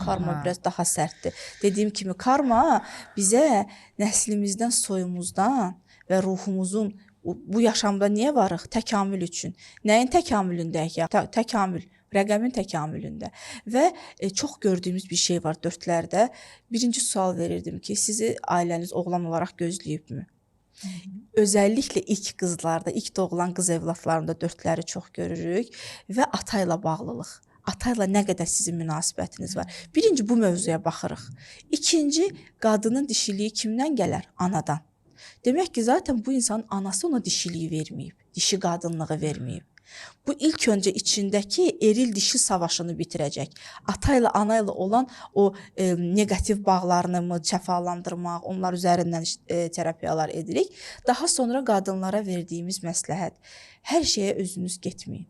Karma biraz daha sərtdir. Dediyim kimi karma bizə nəslimizdən, soyumuzdan və ruhumuzun bu yaşamda niyə varıq? Təkamül üçün. Nəyin təkamülündəyik ya? Təkamül, rəqəmin təkamülündə. Və çox gördüyümüz bir şey var dördlərdə. Birinci sual verirdim ki, sizi ailəniz oğlan olaraq gözləyibmi? Özəlliklə ilk qızlarda, ilk doğulan qız evladlarında dördləri çox görürük və ata ilə bağlılıq. Ata ilə nə qədər sizin münasibətiniz var? Birinci bu mövzuya baxırıq. İkinci, qadının dişiliyi kimdən gələr? Anadan. Demək ki, zaten bu insanın anası ona dişiliyi verməyib, dişi qadınlığı verməyib. Bu ilk öncə içindəki eril-dişi savaşını bitirəcək. Ata ilə, ana ilə olan o negativ bağlarını mı şəfalandırmaq, onlar üzərindən terapiyalar edirik. Daha sonra qadınlara verdiyimiz məsləhət, hər şeyə özünüz getməyin.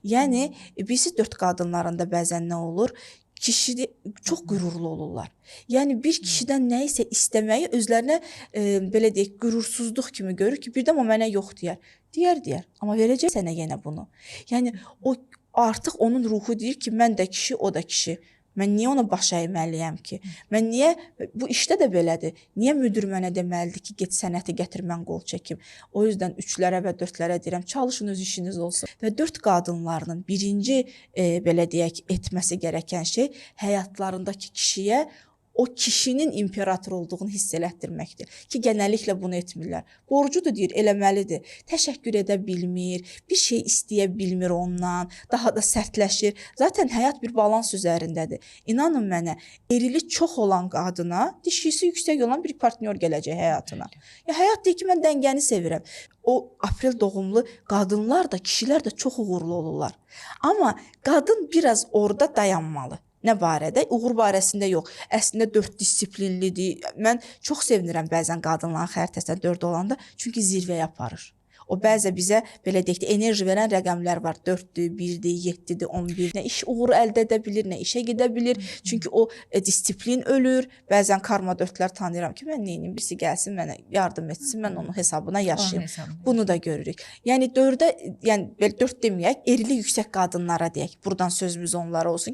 Yəni, birisi dörd qadınlarında bəzən nə olur? Kişi çox qürurlu olurlar. Yəni, bir kişidən nə isə istəməyi özlərinə, belə deyək, qürursuzluq kimi görür ki, birdən o mənə yox deyər. Deyər, amma verəcək sənə yenə bunu. Yəni, o artıq onun ruhu deyir ki, mən də kişi, o da kişi. Mən niyə ona baş əyməliyəm ki? Mən niyə, bu işdə də belədir, niyə müdür mənə deməlidir ki, get sənəti gətir, mən qol çəkim? O yüzdən üçlərə və dördlərə deyirəm, çalışın öz işiniz olsun. Və dörd qadınlarının birinci, belə deyək, etməsi gərəkən şey həyatlarındakı kişiyə o kişinin imperator olduğunu hiss elətdirməkdir. Ki, genəlliklə bunu etmirlər. Borcudur deyir, eləməlidir. Təşəkkür edə bilmir, bir şey istəyə bilmir ondan, daha da sərtləşir. Zaten həyat bir balans üzərindədir. İnanın mənə, erili çox olan qadına, dişisi yüksək olan bir partnyor gələcək həyatına. Ya, həyat deyir ki, mən dəngəni sevirəm. O aprel doğumlu qadınlar da, kişilər də çox uğurlu olurlar. Amma qadın biraz orada dayanmalı. Nə barədə? Uğur barəsində yox. Əslində 4 disiplinlidir. Mən çox sevinirəm bəzən qadınların xəritəsində 4 olanda, çünki zirvəyə aparır. O bəzə bizə belə deyək, enerji verən rəqəmlər var. 4-dür, 1-dir, 7-dir, 11-dir. Nə iş uğuru əldə edə bilir, nə işə gedə bilir. Çünki o disiplin ölür. Bəzən karma 4-lər tanıyıram ki, mən neynim, birisi gəlsin mənə yardım etsin, mən onun hesabına yaşayım. Bunu da görürük. Yəni 4-də, yəni 4 deməyək, erili yüksək qadınlara deyək. Buradan sözümüz onlara olsun.